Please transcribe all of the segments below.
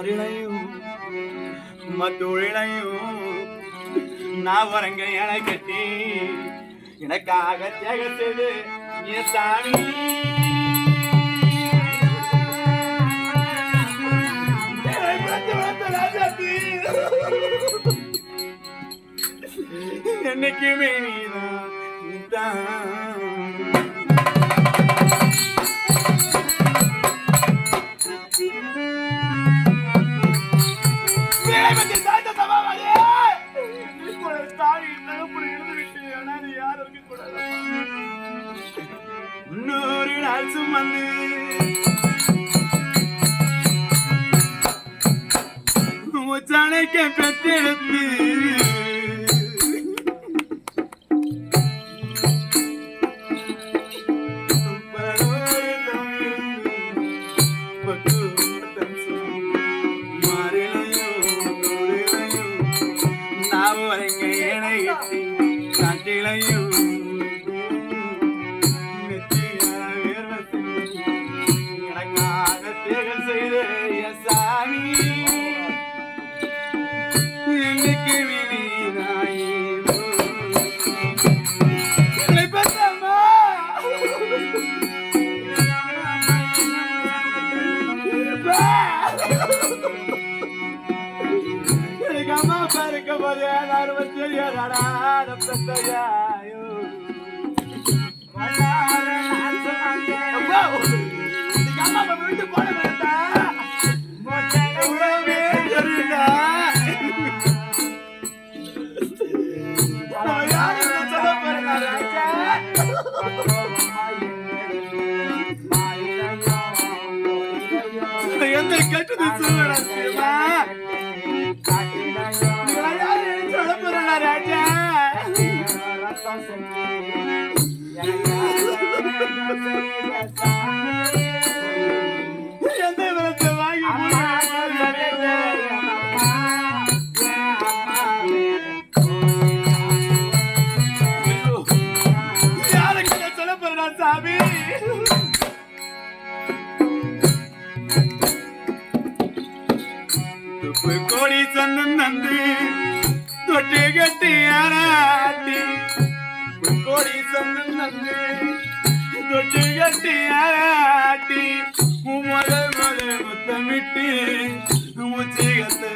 மாறிலையும் தொழிலையும் நான் வரங்க என கட்டி எனக்காக தியாக செய்து சாமி என்னைக்குமே நீதான் இன்னொரு நாள் சுமந்து உச்சானைக்க பெற்றெடுத்து நாட்டிலையும் எனக்காக தேர்வு செய்த சாமி என்னைக்கு அம்மா பாருக்க போதே நான் தெரியாதா வீட்டு போட எந்த கெட்டது சொல்லடா ராஜா எந்த விளத்தை வாங்கி யாருக்கு சொல்ல போறா சாமி கோடி சொந்தம் நந்து தொட்டு கட்டி ஆராட்டி கோடி சொந்தம் நந்து தொட்டு கட்டி ஆராட்டி முதல் முதல் முத்தமிட்டு முச்சிகத்தை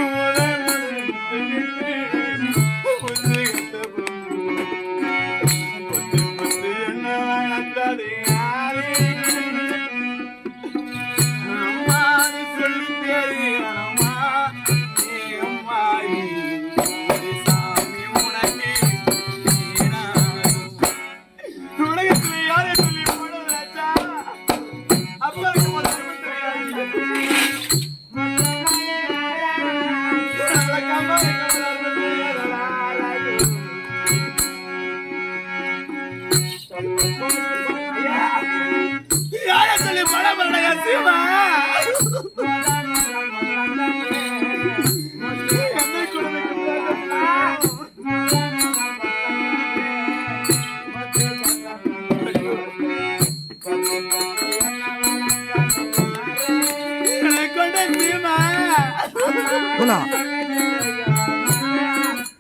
முதல் முதல் முத்தமிட்டு முச்சிகத்தை முத்து முத்து என்ன வளர்த்தது யாரே அம்மானு சொல்லி தெரியணுமா சொல்லி பட படையா சிவா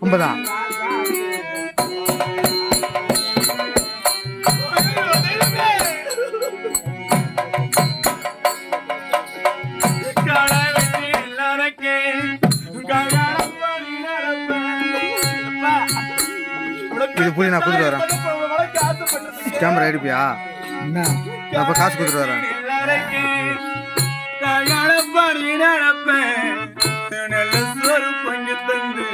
ஒன்பதா இது புரிய நான் கொடுத்துட்டு வரேன் கேமரா எடுப்பியா என்ன அப்போ காசு கொடுத்துட்டு வரேன் நல்ல சோறு பங்கு தந்து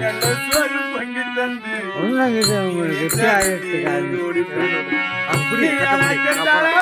நல்ல சோறு பங்கு தந்து அப்படி நீ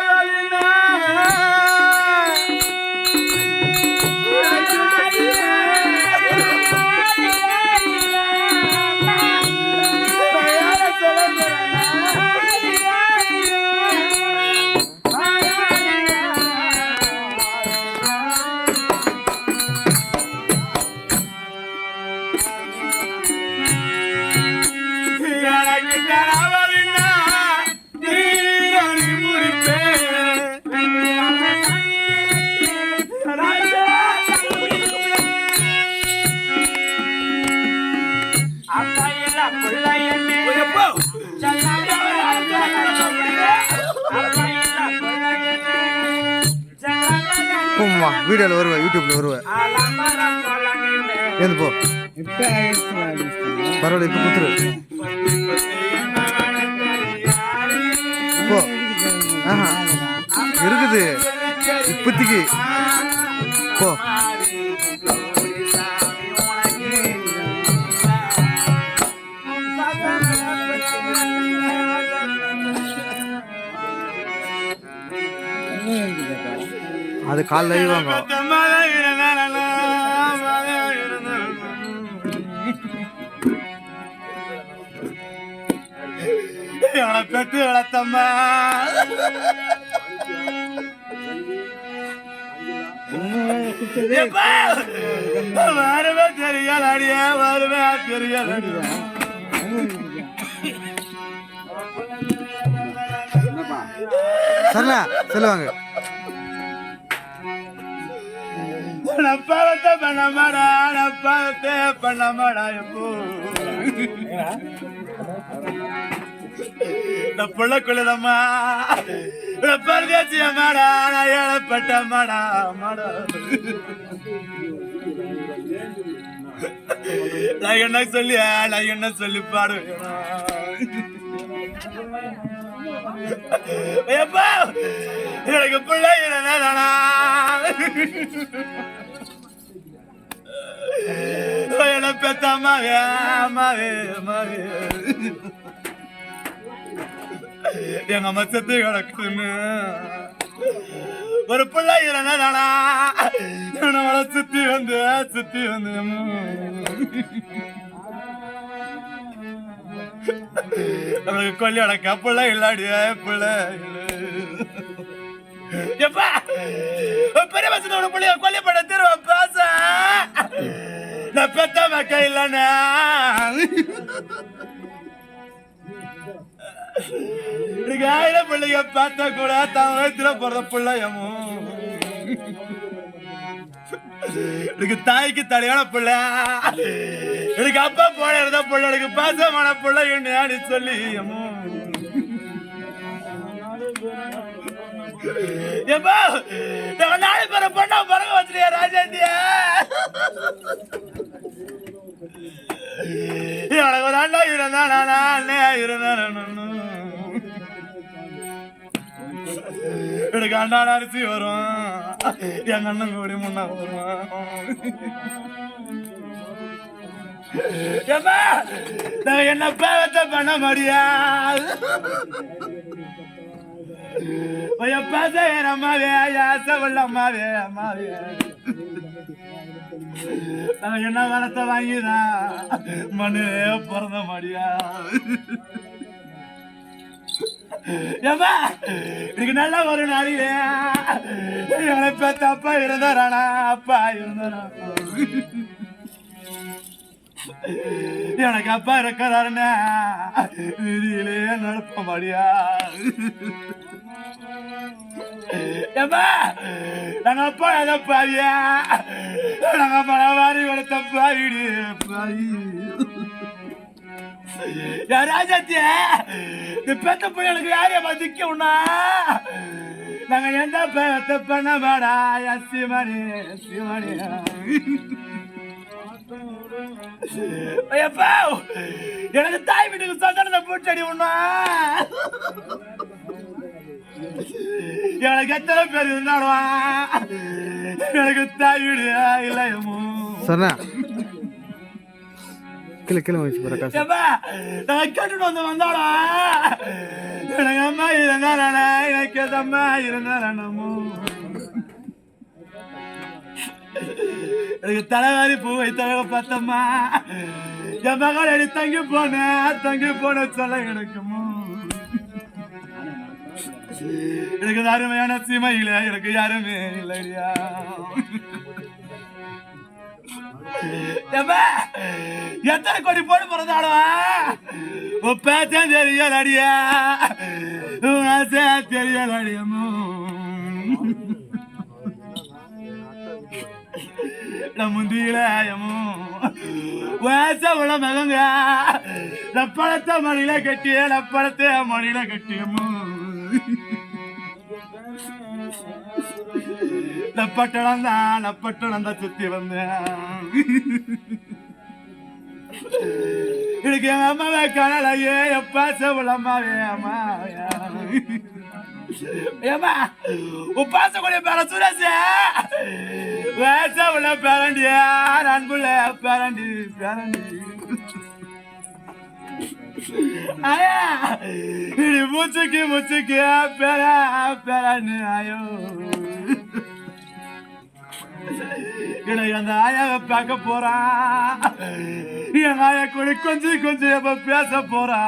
எப்போம்மா வீடியோவில் வருவேன், யூடியூப்ல வருவேன். ஏந்து போ, பரவாயில்ல, இப்போ குத்துரு போ. ஆஹா இருக்குது இப்போதைக்கு போ. அது கால் லைவாங்க. பெற்று வளர்த்தம்மா வருவே தெரியல அடிய வருவே தெரியல சரிண்ணா சொல்லுவாங்க. நப்பாவத்தை பண்ண மாடா, நப்பாவத்தை பண்ண மாடா. எப்போ புள்ள குள்ளதம்மா பரதேசிய மாடா, நான் ஏழப்பட்ட மாடா மாடா. நான் என்ன சொல்லியா, நான் என்ன சொல்லி பாடுவேன். எனக்கு பிள்ளை இல்லைனா என்ன பெத்த அம்மாவே அம்மாவே அம்மாவே. எங்க அம்மா செத்து கிடக்குன்னு ஒரு பிள்ளை இல்லைனா என்னவள சுத்தி வந்து நம்மளுக்கு கொல்லி அடக்க பிள்ளை இல்லாடியா பிள்ளை எப்பா பெரிய வசனோட பிள்ளைய கொல்லி பட திருவ பாச நான் பெத்த மக்க இல்லைன்னா ஆயிரம் பிள்ளைங்க பார்த்தா கூட தான் வயிற்றுல போறத பிள்ளையமோ எனக்கு தாய்க்கு தலையான பிள்ளை, எனக்கு அப்பா போல இருந்த பிள்ளை, எனக்கு பாசமான பிள்ளை என்ன சொல்லி எப்பா நாளை பேர பொண்ணா பறக்க வச்சிருக்கியா ராஜாந்தியா. எனக்கு ஒரு அண்ணா இருந்தா எனக்கு அண்ணாட அரிசி வரும், எங்க அண்ணன் கூடி முன்னா வரும். என்ன பேவத்தை பண்ண முடியாது. அம்மாவே ஆசைள்ள அம்மாவே அம்மாவே என்ன வளத்தை வாங்கிதான் மண்ணு பிறந்த மாடியா. எனக்கு நல்லா ஒரு நாளிலே தப்பா இருந்தாரானா அப்பா இருந்தாரா. எனக்கு அப்பா இருக்கிறாருன்னா வீதியிலே நடப்ப மாடியா. நாங்க அப்பா எதை பாவியா, நாங்க பணவாரி வளர்த்த பாவிடு பாவி. ராஜாத்திய பெத்த போய் எனக்கு யாரைய மதிக்கணும்னா நாங்க எந்த பெத்த பண்ண மாடா சிமணி சிமணி. எனக்கு தாய் வீட்டுக்கு சந்தனத்தை பூச்சடி உண்ணா எனக்கு எத்தனை பேர் இருந்தாடுவா. எனக்கு தாய் வீடு இல்லையமோ சொன்னா கிளை கிளை வச்சு கேட்டுட்டு வந்து வந்தாடா. எனக்கு அம்மா இருந்தாரானா, எனக்கு அம்மா இருந்தாரானமோ. எனக்கு தலைவாரி பூவை தழக பார்த்தம்மா, என் மகள் அடி தங்கி போன சொல்ல கிடைக்குமோ. எனக்கு அருமையான சீமையில எனக்கு யாருமே இல்லையா. எத்தனை கோடி போட்டு பிறந்தாடா பேச்சேன் தெரியல அடியா தெரியல அடியமோ. முந்தியிலமோ வயச உள்ள மகங்க பழத்தை மணியில கட்டிய பழத்தை மணியில கட்டியமோ. பட்டணம் தான் சுத்தி வந்தேன். எனக்கு எங்க அம்மாவே காணலையே, எப்பா செவளம்மாவே அம்மாவையா ஏமா உப்பாசக்கூடிய பேர சுரேஷ வேசவுள்ள பேரண்டியா அன்புள்ள பேரண்டி ஐயா இது மூச்சுக்கு பேரான்னு ஐயோ அந்த ஆயாவை பார்க்க போறான். என் ஆயா கூட கொஞ்சம் எப்ப பேச போறா.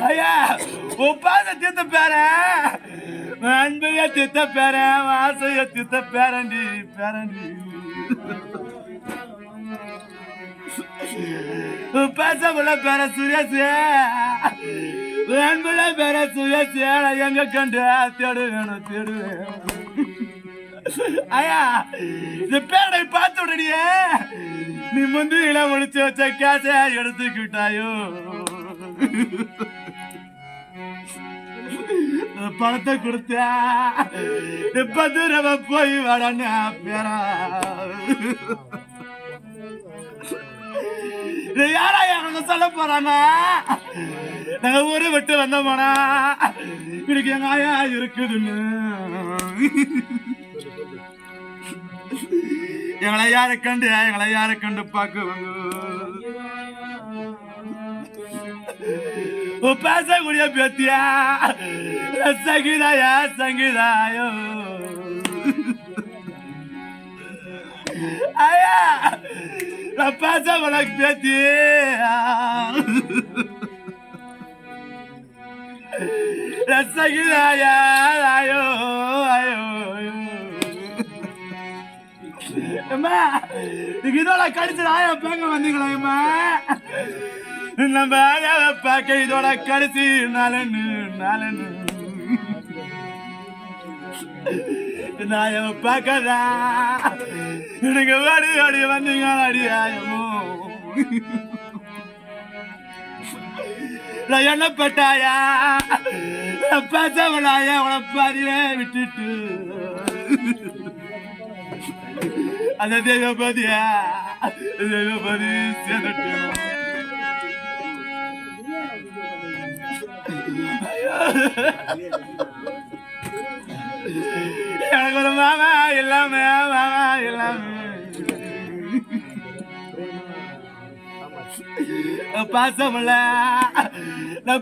ஐயா உப்பாச தீர்த்த பேர அன்பைய தீர்த்த பேர வாசைய தீர்த்த பேரண்டி பேச பேர சுரேஷ் அன்புல பேர சுரேஷ் எங்க கண்டு தேடுவேன். ஐயா இந்த பேரை பார்த்து விடடியே நீ முந்திரில முடிச்சு வச்ச காச எடுத்துக்கிட்டாயோ. பணத்தை கொடுத்தா 10 ரூபா போய் வாடான்னு பேரா யாரா அவங்க சொல்ல போறாங்க. நாங்க ஊரை விட்டு வந்தோம்னா இன்னைக்கு எங்க ஆயா இருக்குதுன்னு எங்களை யாரை கண்டு பார்க்க பேசக்கூடிய பேத்தியா சங்கீதாயோ ஐயா நான் பேச உனக்கு பேத்தி சங்கீதாயா ஐயோ அம்மா இதோட கடிச்சு ஆயா பேங்க வந்தீங்களா? நம்ம ஆயாவை பார்க்க இதோட கடைசி நாளன்னு ஆயாவை பார்க்கதா நீங்க ஓடி வந்தீங்க அடியாயமோ என்ன பட்டாயா பேசவளாயா உன பாதியே விட்டுட்டு அந்த தேவபதி சேர்ந்துட்டு எனக்கு ஒரு மாமா இல்லாம பாசமுள்ள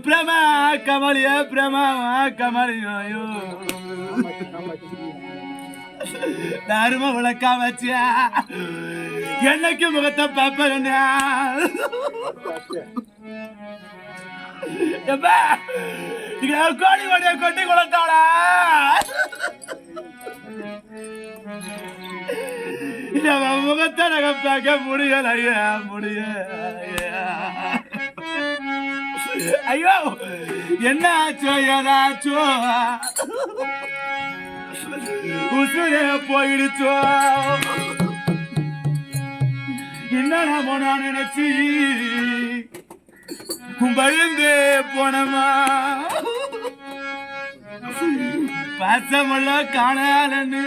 பிரமா கமலியோ தரும விளக்கா வச்சியா என்னைக்கு முகத்தை பாப்ப கோடி கோடிய கொட்டி கொடுத்தாளா முகத்தை நக பார்க்க முடியல ஐயோ என்ன ஆச்சோ ஏதாச்சோ உசுரே போயிடுச்சோ என்னமோ நான் நினைச்சு பயந்து போனமா பாசமல்ல காணாலன்னு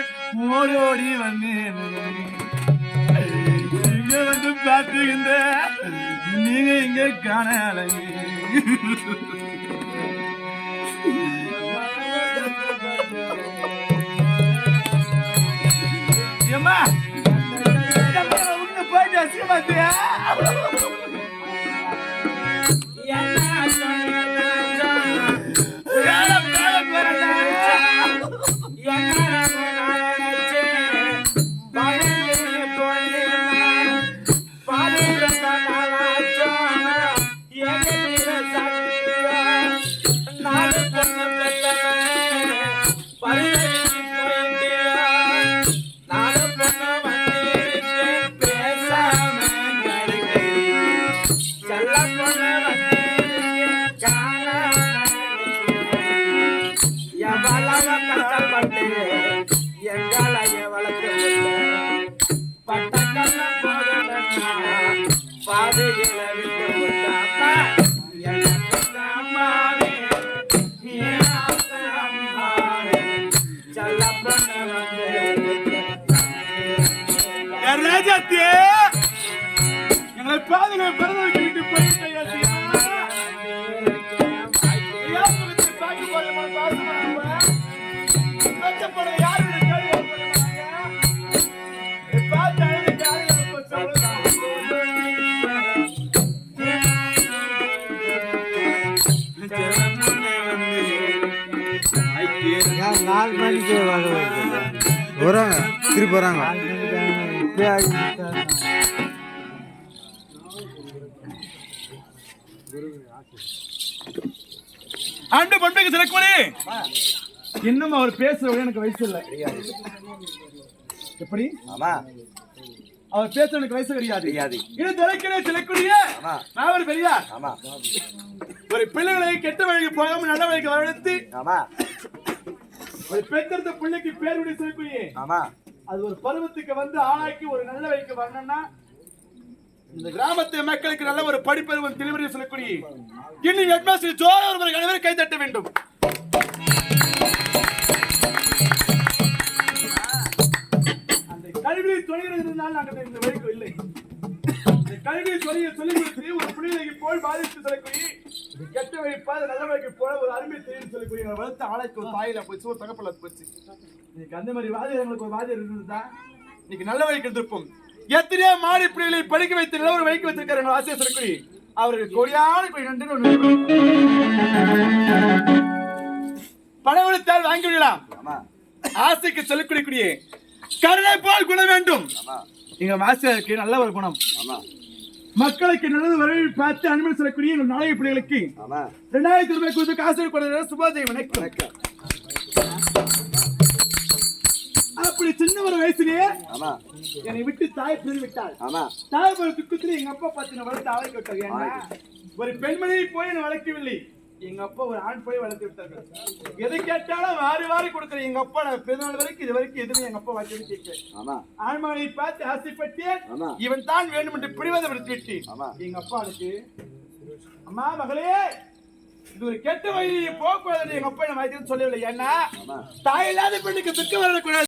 ஓடி வந்தேன். இங்க வந்து பார்த்துக்கின்ற நீங்க இங்க காணால ஏமா போயிட்டு அசிங்கமாத்தியா ராஜாத்தியே எங்களை பாதுகாப்பு பிறந்தவருக்கு விட்டு போயிட்டேன் வராங்க திருப்பி வராங்க. ஆண்டு பண்புக்கு சிறக்குமணி இன்னும் அவர் பேசுறவங்க எனக்கு வயசு இல்லை. எப்படி அவர் பேச எனக்கு வயசு கிடையாது. இது திரைக்கடை சிலக்கூடிய நான் பெரியார் ஒரு பிள்ளைகளை கெட்ட வழிக்கு போகாம நல்ல வழிக்கு வரவழைத்து ஒரு பெற்றெடுத்த பிள்ளைக்கு பேர் விட சிலக்கூடிய அது ஒரு பருவத்துக்கு வந்து ஆளாக்கி ஒரு நல்ல வழிக்கு வரணும்னா இந்த கிராமத்து மக்களுக்கு நல்ல ஒரு படிப்பறிவு தெளிவறிவு சொல்லக்கூடிய இன்னும் ஹெட்மாஸ்டர் ஜோர ஒருவர் அனைவரை கை தட்ட வேண்டும். அந்த கல்வியை தொழில் நாங்கள் இந்த வரைக்கும் இல்லை. இந்த கல்வியை சொல்லிக் கொடுத்து ஒரு பிள்ளைக்கு போல் பாதித்து சொல்லக்கூடிய கெட்ட வைப்பாது நல்ல வழிக்கு போல ஒரு அருமை தெரியும் சொல்லக்கூடிய வளர்த்து ஆளாக்கி ஒரு தாயில போச்சு ஒரு தகப்பல போச்சு. இன்னைக்கு அந்த மாதிரி வாதியர்களுக்கு ஒரு வாதியர் இருந்ததுதான் இன்னைக்கு நல்ல வழிக்கு எடுத்திருப்போம். எத்தனையோ மாறி பிள்ளைகளை படிக்க வைத்து நிலவரம் வைக்க வைத்திருக்காரு ஆசிரியர் சொல்லி அவருக்கு கொடியான நன்றி பணவெடுத்தால் வாங்கிவிடலாம். ஆசைக்கு சொல்லக்கூடிய கருணை போல் குணம் வேண்டும். எங்க ஆசிரியருக்கு நல்ல ஒரு குணம் மக்களுக்கு நல்லது வரவை பார்த்து அனுமதி சொல்லக்கூடிய நாளைய பிள்ளைகளுக்கு 2000 ரூபாய் கொடுத்து காசு கொடுத்த சுபாதேவி வணக்கம். அப்படி சின்ன ஒரு வயசுலயே என்னை விட்டு தாய் பிரிந்து விட்டாள். தாய் துக்கத்துல எங்க அப்பா பார்த்து வளர்த்து அழைக்க விட்டாங்க. ஒரு பெண்மணியை போய் என்னை வளர்க்கவில்லை. எங்க அப்பா ஒரு ஆண் போய் வளர்த்து விட்டார்கள். எதை கேட்டாலும் வாரி வாரி கொடுக்குற எங்க அப்பா நான் பிறநாள் வரைக்கும் இது வரைக்கும் எதுவும் எங்க அப்பா வாக்கி கேட்கிறேன். ஆண்மகனை பார்த்து ஆசைப்பட்டேன். இவன் தான் வேண்டும் என்று பிடிவாதப்படுத்தி விட்டேன். எங்க அப்பா அதுக்கு அம்மா மகளே இது ஒரு கெட்ட வழி போக்குவரத்து எங்க அப்பா என்ன சொல்லவில்லை. ஏன்னா தாய் இல்லாத பெண்ணுக்கு துக்கம் வரக்கூடாது.